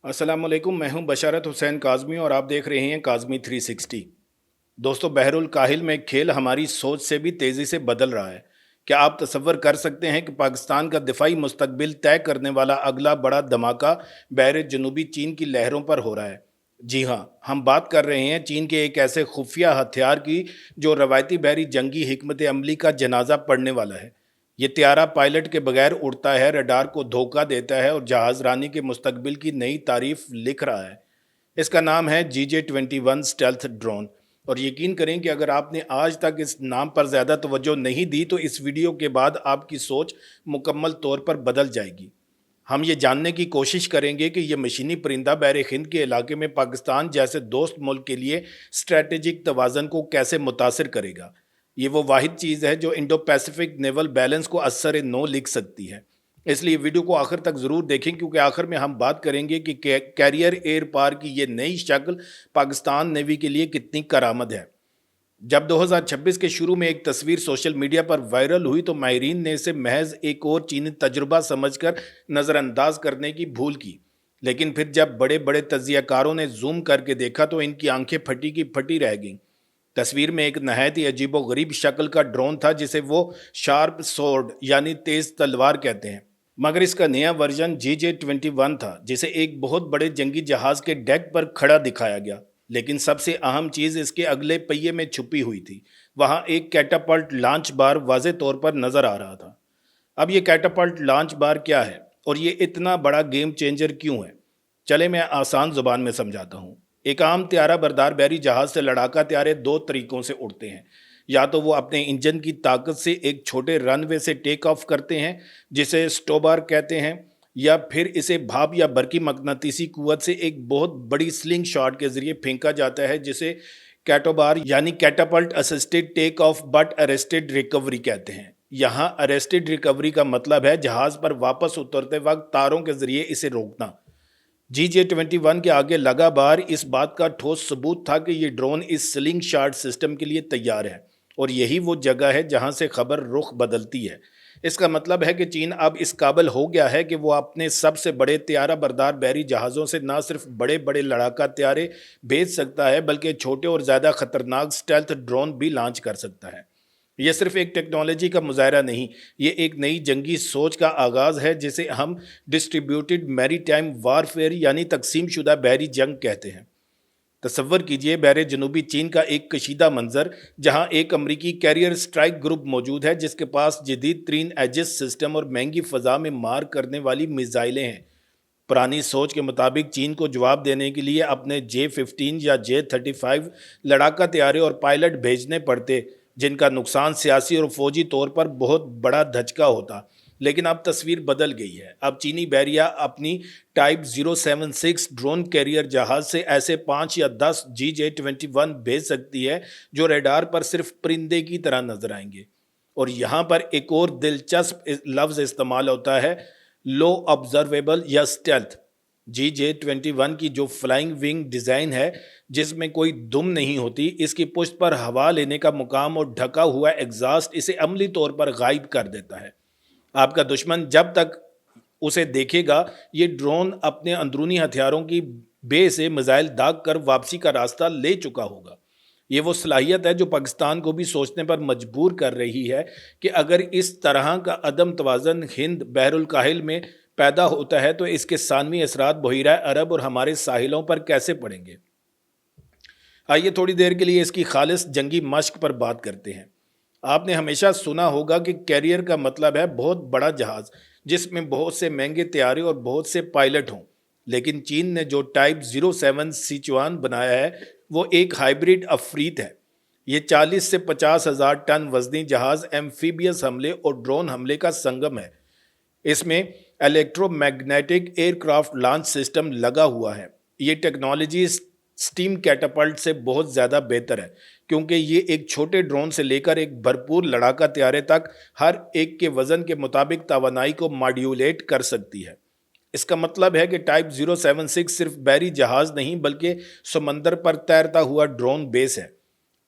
अस्सलाम वालेकुम। मैं हूं बशारत हुसैन काज़मी और आप देख रहे हैं काज़मी 360। दोस्तों, बहरुल काहिल में खेल हमारी सोच से भी तेज़ी से बदल रहा है। क्या आप तसव्वुर कर सकते हैं कि पाकिस्तान का दिफाई मुस्तकबिल तय करने वाला अगला बड़ा धमाका बहर जनूबी चीन की लहरों पर हो रहा है? जी हाँ, हम बात कर रहे हैं चीन के एक ऐसे खुफिया हथियार की जो रवायती बहरी जंगी हिकमत अमली का जनाजा पड़ने वाला है। ये त्यारा पायलट के बगैर उड़ता है, रडार को धोखा देता है और जहाज रानी के मुस्तकबिल की नई तारीफ लिख रहा है। इसका नाम है GJ-21 स्टेल्थ ड्रोन। और यकीन करें कि अगर आपने आज तक इस नाम पर ज़्यादा तवज्जो नहीं दी तो इस वीडियो के बाद आपकी सोच मुकम्मल तौर पर बदल जाएगी। हम ये जानने की कोशिश करेंगे कि यह मशीनी परिंदा बहर हिंद के इलाके में पाकिस्तान जैसे दोस्त मुल्क के लिए स्ट्रेटेजिक तवाज़न को कैसे मुतासिर करेगा। ये वो वाहिद चीज़ है जो इंडो पैसिफिक नेवल बैलेंस को असर नो लिख सकती है। इसलिए वीडियो को आखिर तक ज़रूर देखें, क्योंकि आखिर में हम बात करेंगे कि कैरियर एयर पार की ये नई शक्ल पाकिस्तान नेवी के लिए कितनी करामद है। जब 2026 के शुरू में एक तस्वीर सोशल मीडिया पर वायरल हुई तो माहिरीन ने इसे महज एक और चीनी तजुर्बा समझकर नज़रअंदाज करने की भूल की। लेकिन फिर जब बड़े बड़े तजियाकारों ने जूम करके देखा तो इनकी आंखें फटी की फटी रह गईं। तस्वीर में एक नहायत ही अजीबो गरीब शक्ल का ड्रोन था जिसे वो शार्प सोर्ड यानी तेज तलवार कहते हैं, मगर इसका नया वर्जन GJ-21 था जिसे एक बहुत बड़े जंगी जहाज के डेक पर खड़ा दिखाया गया। लेकिन सबसे अहम चीज़ इसके अगले पहिए में छुपी हुई थी। वहाँ एक कैटापल्ट लॉन्च बार वाज़े तौर पर नज़र आ रहा था। अब ये कैटापल्ट लॉन्च बार क्या है और ये इतना बड़ा गेम चेंजर क्यों है? चले मैं आसान ज़ुबान में समझाता हूँ। एक आम त्यारा बरदार बहरी जहाज़ से लड़ाका त्यारे दो तरीक़ों से उड़ते हैं। या तो वो अपने इंजन की ताकत से एक छोटे रनवे से टेक ऑफ करते हैं जिसे स्टोबार कहते हैं, या फिर इसे भाप या बरकी मकनातीसी कुव्वत से एक बहुत बड़ी स्लिंग शॉट के जरिए फेंका जाता है जिसे कैटोबार यानी catapult assisted take off but arrested recovery कहते हैं। यहाँ अरेस्टेड रिकवरी का मतलब है जहाज पर वापस उतरते वक्त तारों के जरिए इसे रोकना। GJ-21 के आगे लगा बार इस बात का ठोस सबूत था कि ये ड्रोन इस स्लिंग शॉट सिस्टम के लिए तैयार है और यही वो जगह है जहां से खबर रुख बदलती है। इसका मतलब है कि चीन अब इस काबिल हो गया है कि वो अपने सबसे बड़े त्यारा बरदार बहरी जहाज़ों से न सिर्फ बड़े बड़े लड़ाका त्यारे भेज सकता है बल्कि छोटे और ज़्यादा खतरनाक स्टेल्थ ड्रोन भी लॉन्च कर सकता है। यह सिर्फ एक टेक्नोलॉजी का मुजाहरा नहीं, ये एक नई जंगी सोच का आगाज़ है जिसे हम डिस्ट्रीब्यूटेड मैरीटाइम वारफेयर यानी तकसीम शुदा बहरी जंग कहते हैं। तसव्वुर कीजिए बहरे जनूबी चीन का एक कशीदा मंजर जहां एक अमरीकी कैरियर स्ट्राइक ग्रुप मौजूद है जिसके पास जदीद तरीन एजिस सिस्टम और महंगी फ़ज़ा में मार करने वाली मिसाइलें हैं। पुरानी सोच के मुताबिक चीन को जवाब देने के लिए अपने J-15 या J-35 लड़ाका तैयारे और पायलट भेजने पड़ते, जिनका नुकसान सियासी और फौजी तौर पर बहुत बड़ा धचका होता। लेकिन अब तस्वीर बदल गई है। अब चीनी बहरिया अपनी टाइप 076 ड्रोन कैरियर जहाज से ऐसे 5 या 10 GJ-21 भेज सकती है जो रडार पर सिर्फ परिंदे की तरह नजर आएंगे। और यहाँ पर एक और दिलचस्प लफ्ज़ इस्तेमाल होता है, लो ऑब्जर्वेबल या स्टेल्थ। GJ-21 की जो फ्लाइंग विंग डिज़ाइन है जिसमें कोई दुम नहीं होती, इसकी पुष्ट पर हवा लेने का मुकाम और ढका हुआ एग्जॉस्ट इसे अमली तौर पर गायब कर देता है। आपका दुश्मन जब तक उसे देखेगा ये ड्रोन अपने अंदरूनी हथियारों की बे से मिसाइल दाग कर वापसी का रास्ता ले चुका होगा। ये वो सलाहियत है जो पाकिस्तान को भी सोचने पर मजबूर कर रही है कि अगर इस तरह का अदम तवाज़न हिंद बहरुल काहिल में पैदा होता है तो इसके सानवी असरात बहिरा अरब और हमारे साहिलों पर कैसे पड़ेंगे। आइए थोड़ी देर के लिए इसकी खालिस जंगी मश्क पर बात करते हैं। आपने हमेशा सुना होगा कि कैरियर का मतलब है बहुत बड़ा जहाज़ जिसमें बहुत से महंगे तैयारे और बहुत से पायलट हों। लेकिन चीन ने जो टाइप 07 सिचुआन बनाया है वो एक हाइब्रिड अफरीत है। ये 40 से 50,000 टन वजनी जहाज़ एम्फीबियस हमले और ड्रोन हमले का संगम है। इसमें इलेक्ट्रोमैग्नेटिक एयरक्राफ्ट लॉन्च सिस्टम लगा हुआ है। ये टेक्नोलॉजी स्टीम कैटापल्ट से बहुत ज़्यादा बेहतर है क्योंकि ये एक छोटे ड्रोन से लेकर एक भरपूर लड़ाका तैयारे तक हर एक के वज़न के मुताबिक तवानाई को मॉड्यूलेट कर सकती है। इसका मतलब है कि टाइप 076 सिर्फ बहरी जहाज़ नहीं बल्कि समंदर पर तैरता हुआ ड्रोन बेस है।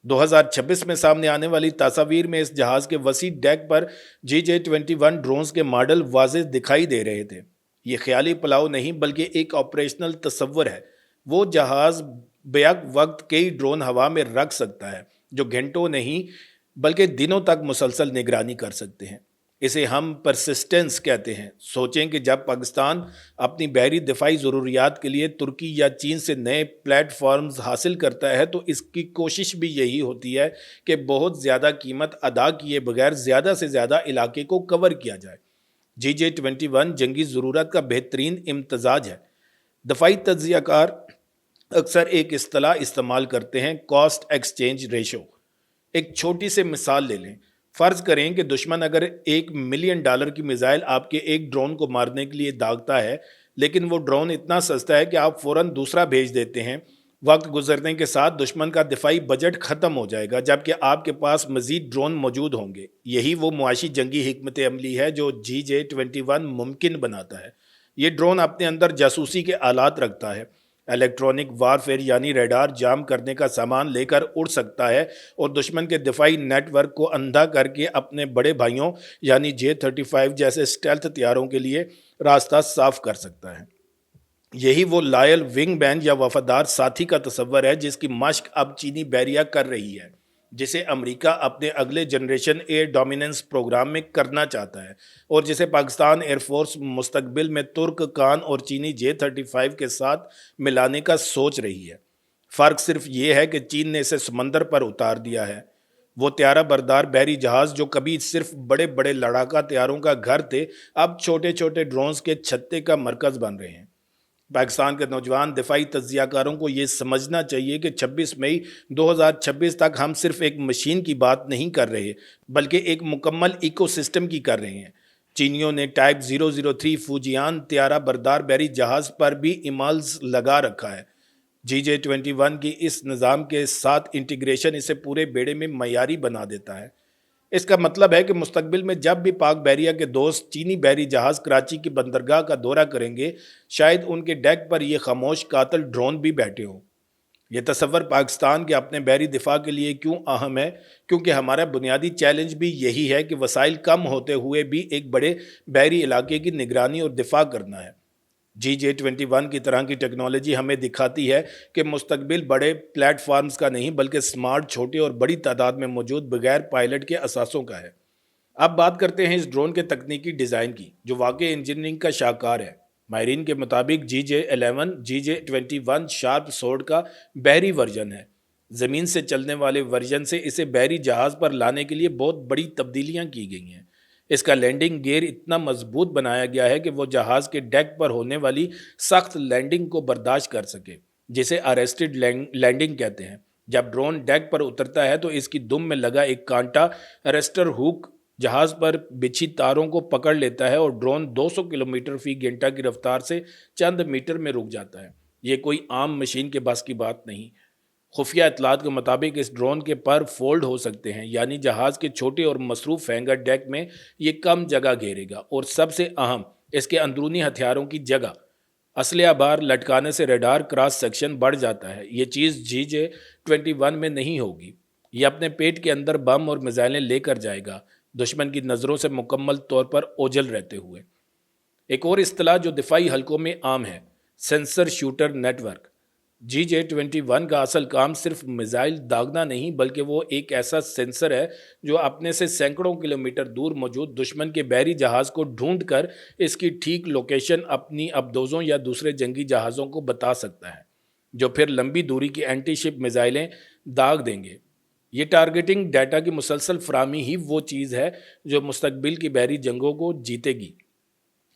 2026 में सामने आने वाली तस्वीर में इस जहाज़ के वसी डेक पर GJ-21 ड्रोन्स के मॉडल वाज़ेह दिखाई दे रहे थे। یہ خیالی پلاؤ نہیں بلکہ ایک آپریشنل تصور ہے۔ وہ جہاز بیک وقت کئی ڈرون ہوا میں رکھ سکتا ہے جو گھنٹوں نہیں بلکہ دنوں تک مسلسل نگرانی کر سکتے ہیں۔ اسے ہم پرسسٹنس کہتے ہیں۔ سوچیں کہ جب پاکستان اپنی بحری دفاعی ضروریات کے لیے ترکی یا چین سے نئے پلیٹ فارمز حاصل کرتا ہے تو اس کی کوشش بھی یہی ہوتی ہے کہ بہت زیادہ قیمت ادا کیے بغیر زیادہ سے زیادہ علاقے کو کور کیا جائے۔ GJ-21 جنگی ضرورت کا بہترین امتزاج ہے۔ دفاعی تجزیہ کار اکثر ایک اصطلاح استعمال کرتے ہیں، کاسٹ ایکسچینج ریشو۔ ایک چھوٹی سی مثال لے لیں۔ فرض کریں کہ دشمن اگر $1 ملین کی میزائل آپ کے ایک ڈرون کو مارنے کے لیے داغتا ہے، لیکن وہ ڈرون اتنا سستا ہے کہ آپ فوراً دوسرا بھیج دیتے ہیں۔ وقت گزرنے کے ساتھ دشمن کا دفاعی بجٹ ختم ہو جائے گا جبکہ آپ کے پاس مزید ڈرون موجود ہوں گے۔ یہی وہ معاشی جنگی حکمت عملی ہے جو GJ-21 ممکن بناتا ہے۔ یہ ڈرون اپنے اندر جاسوسی کے آلات رکھتا ہے، الیکٹرونک وارفیئر یعنی ریڈار جام کرنے کا سامان لے کر اڑ سکتا ہے اور دشمن کے دفاعی نیٹ ورک کو اندھا کر کے اپنے بڑے بھائیوں یعنی J-35 جیسے اسٹیلتھ طیاروں کے لیے راستہ صاف کر سکتا ہے۔ یہی وہ لائل ونگ مین یا وفادار ساتھی کا تصور ہے جس کی مشق اب چینی بحریہ کر رہی ہے، جسے امریکہ اپنے اگلے جنریشن ایئر ڈومیننس پروگرام میں کرنا چاہتا ہے اور جسے پاکستان ایئر فورس مستقبل میں ترک کان اور چینی J-35 کے ساتھ ملانے کا سوچ رہی ہے۔ فرق صرف یہ ہے کہ چین نے اسے سمندر پر اتار دیا ہے۔ وہ طیارہ بردار بحری جہاز جو کبھی صرف بڑے بڑے لڑاکا طیاروں کا گھر تھے اب چھوٹے چھوٹے ڈرونز کے چھتے کا مرکز بن رہے ہیں۔ پاکستان کے نوجوان دفاعی تجزیہ کاروں کو یہ سمجھنا چاہیے کہ 26 مئی 2026 تک ہم صرف ایک مشین کی بات نہیں کر رہے بلکہ ایک مکمل ایکو سسٹم کی کر رہے ہیں۔ چینیوں نے ٹائپ 003 فوجیان طیارہ بردار بحری جہاز پر بھی ایمالز لگا رکھا ہے۔ GJ-21 کی اس نظام کے ساتھ انٹیگریشن اسے پورے بیڑے میں معیاری بنا دیتا ہے۔ اس کا مطلب ہے کہ مستقبل میں جب بھی پاک بحریہ کے دوست چینی بحری جہاز کراچی کی بندرگاہ کا دورہ کریں گے شاید ان کے ڈیک پر یہ خاموش قاتل ڈرون بھی بیٹھے ہوں۔ یہ تصور پاکستان کے اپنے بحری دفاع کے لیے کیوں اہم ہے؟ کیونکہ ہمارا بنیادی چیلنج بھی یہی ہے کہ وسائل کم ہوتے ہوئے بھی ایک بڑے بحری علاقے کی نگرانی اور دفاع کرنا ہے۔ GJ-21 کی طرح کی ٹیکنالوجی ہمیں دکھاتی ہے کہ مستقبل بڑے پلیٹ فارمز کا نہیں بلکہ سمارٹ، چھوٹے اور بڑی تعداد میں موجود بغیر پائلٹ کے اثاثوں کا ہے۔ اب بات کرتے ہیں اس ڈرون کے تکنیکی ڈیزائن کی جو واقعی انجینئرنگ کا شاہکار ہے۔ ماہرین کے مطابق GJ-11 GJ-21 شارپ سورڈ کا بحری ورژن ہے۔ زمین سے چلنے والے ورژن سے اسے بحری جہاز پر لانے کے لیے بہت بڑی تبدیلیاں کی گئی ہیں۔ اس کا لینڈنگ گیئر اتنا مضبوط بنایا گیا ہے کہ وہ جہاز کے ڈیک پر ہونے والی سخت لینڈنگ کو برداشت کر سکے، جسے ارسٹڈ لینڈنگ کہتے ہیں۔ جب ڈرون ڈیک پر اترتا ہے تو اس کی دم میں لگا ایک کانٹا ارسٹر ہوک جہاز پر بچھی تاروں کو پکڑ لیتا ہے اور ڈرون 200 کلومیٹر فی گھنٹہ کی رفتار سے چند میٹر میں رک جاتا ہے۔ یہ کوئی عام مشین کے بس کی بات نہیں۔ خفیہ اطلاعات کے مطابق اس ڈرون کے پر فولڈ ہو سکتے ہیں، یعنی جہاز کے چھوٹے اور مصروف ہینگر ڈیک میں یہ کم جگہ گھیرے گا، اور سب سے اہم اس کے اندرونی ہتھیاروں کی جگہ۔ اسلحہ بار لٹکانے سے ریڈار کراس سیکشن بڑھ جاتا ہے۔ یہ چیز GJ-21 میں نہیں ہوگی۔ یہ اپنے پیٹ کے اندر بم اور میزائلیں لے کر جائے گا، دشمن کی نظروں سے مکمل طور پر اوجھل رہتے ہوئے۔ ایک اور اصطلاح جو دفاعی حلقوں میں عام ہے، sensor shooter net work. GJ-21 کا اصل کام صرف میزائل داغنا نہیں بلکہ وہ ایک ایسا سینسر ہے جو اپنے سے سینکڑوں کلومیٹر دور موجود دشمن کے بحری جہاز کو ڈھونڈ کر اس کی ٹھیک لوکیشن اپنی ابدوزوں یا دوسرے جنگی جہازوں کو بتا سکتا ہے، جو پھر لمبی دوری کی اینٹی شپ میزائلیں داغ دیں گے۔ یہ ٹارگیٹنگ ڈیٹا کی مسلسل فراہمی ہی وہ چیز ہے جو مستقبل کی بحری جنگوں کو جیتے گی۔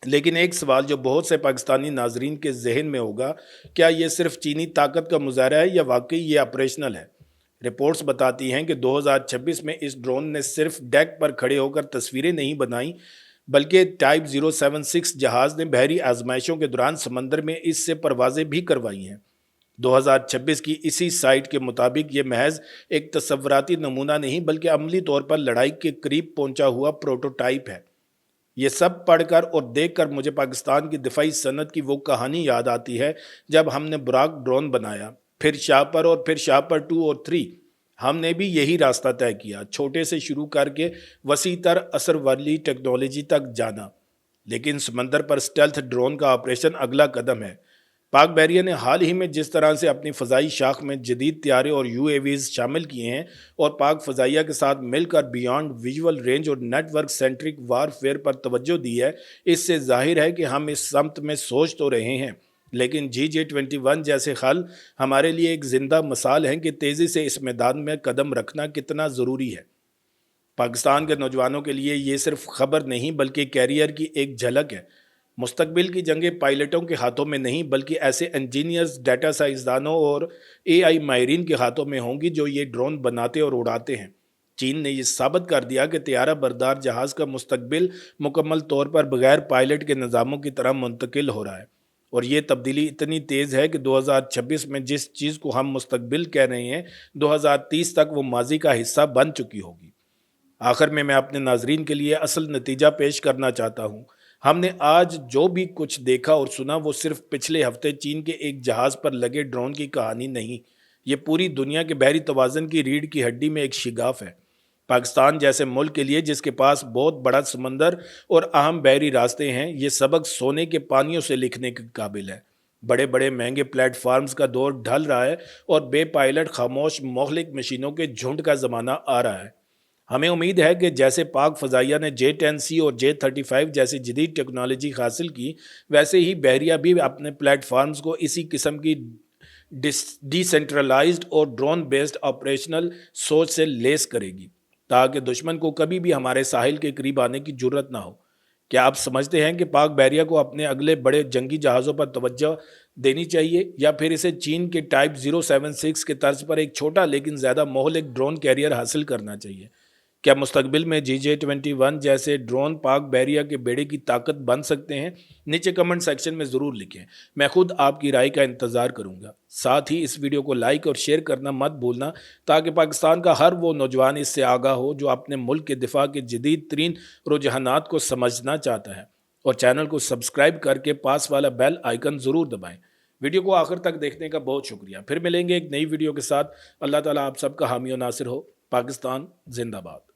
لیکن ایک سوال جو بہت سے پاکستانی ناظرین کے ذہن میں ہوگا، کیا یہ صرف چینی طاقت کا مظاہرہ ہے یا واقعی یہ آپریشنل ہے؟ رپورٹس بتاتی ہیں کہ 2026 میں اس ڈرون نے صرف ڈیک پر کھڑے ہو کر تصویریں نہیں بنائیں بلکہ ٹائپ 076 جہاز نے بحری آزمائشوں کے دوران سمندر میں اس سے پروازیں بھی کروائی ہیں۔ 2026 کی اسی سائٹ کے مطابق یہ محض ایک تصوراتی نمونہ نہیں بلکہ عملی طور پر لڑائی کے قریب پہنچا ہوا پروٹوٹائپ ہے۔ یہ سب پڑھ کر اور دیکھ کر مجھے پاکستان کی دفاعی صنعت کی وہ کہانی یاد آتی ہے جب ہم نے براک ڈرون بنایا، پھر شاپر اور پھر شاپر 2 اور 3۔ ہم نے بھی یہی راستہ طے کیا، چھوٹے سے شروع کر کے وسیع تر اثر والی ٹیکنالوجی تک جانا۔ लेकिन समंदर पर स्टेल्थ ड्रोन का ऑपरेशन अगला कदम है। पाक बहरिया ने हाल ही में जिस तरह से अपनी फ़ज़ाई शाख में जदीद त्यारे और यूएवीज़ शामिल किए हैं और पाक फ़ज़ाइया के साथ मिलकर बियॉन्ड विजुअल रेंज और नेटवर्क सेंट्रिक वारफेयर पर तवज्जो दी है, इससे जाहिर है कि हम इस समत में सोच तो रहे हैं, लेकिन GJ21 जैसे हल हमारे लिए एक ज़िंदा मिसाल हैं कि तेज़ी से इस मैदान में कदम रखना कितना ज़रूरी है। पाकिस्तान के नौजवानों के लिए ये सिर्फ खबर नहीं बल्कि कैरियर की एक झलक है। मुस्तकबिल की जंगें पायलटों के हाथों में नहीं बल्कि ऐसे इंजीनियर्स, डाटा साइंसदानों और AI माहिरीन के हाथों में होंगी जो ये ड्रोन बनाते और उड़ाते हैं। चीन ने यह साबित कर दिया कि तैयारा बरदार जहाज़ का मुस्तकबिल मुकम्मल तौर पर बगैर पायलट के निज़ामों की तरह मुंतकिल हो रहा है, और ये तब्दीली इतनी तेज़ है कि 2026 में जिस चीज़ को हम मुस्तकबिल कह रहे हैं, 2030 तक वो माजी का हिस्सा बन चुकी होगी। आखिर में मैं अपने नाजरीन के लिए असल नतीजा पेश करना चाहता हूँ। हमने आज जो भी कुछ देखा और सुना वो सिर्फ पिछले हफ्ते चीन के एक जहाज़ पर लगे ड्रोन की कहानी नहीं, ये पूरी दुनिया के बहरी तवाज़न की रीढ़ की हड्डी में एक शिगाफ है। पाकिस्तान जैसे मुल्क के लिए जिसके पास बहुत बड़ा समंदर और अहम बहरी रास्ते हैं, ये सबक सोने के पानियों से लिखने के काबिल है। बड़े बड़े महंगे प्लेटफार्म्स का दौर ढल रहा है और बे पायलट खामोश मोहलिक मशीनों के झुंड का ज़माना आ रहा है। हमें उम्मीद है कि जैसे पाक फ़ज़ाइया ने J10C और J35 जैसी जदीद टेक्नोलॉजी हासिल की, वैसे ही बहरिया भी अपने प्लेटफार्म्स को इसी किस्म की डिसेंट्रलाइज्ड और ड्रोन बेस्ड ऑपरेशनल सोच से लेस करेगी, ताकि दुश्मन को कभी भी हमारे साहिल के करीब आने की जुर्रत ना हो। क्या आप समझते हैं कि पाक बहरिया को अपने अगले बड़े जंगी जहाज़ों पर तवज्जो देनी चाहिए, या फिर इसे चीन के टाइप 076 के तर्ज पर एक छोटा लेकिन ज़्यादा मोहलिक ड्रोन कैरियर हासिल करना चाहिए? क्या मुस्तकबिल में GJ21 जैसे ड्रोन पाक बहरिया के बेड़े की ताकत बन सकते हैं? नीचे कमेंट सेक्शन में ज़रूर लिखें, मैं खुद आपकी राय का इंतज़ार करूंगा। साथ ही इस वीडियो को लाइक और शेयर करना मत भूलना, ताकि पाकिस्तान का हर वो नौजवान इससे आगाह हो जो अपने मुल्क के दिफा के जदीद तरीन रुझानात को समझना चाहता है। और चैनल को सब्सक्राइब करके पास वाला बेल आइकन ज़रूर दबाएँ। वीडियो को आखिर तक देखने का बहुत शुक्रिया। फिर मिलेंगे एक नई वीडियो के साथ। अल्लाह ताला आप सबका हामी और नासिर हो। पाकिस्तान जिंदाबाद।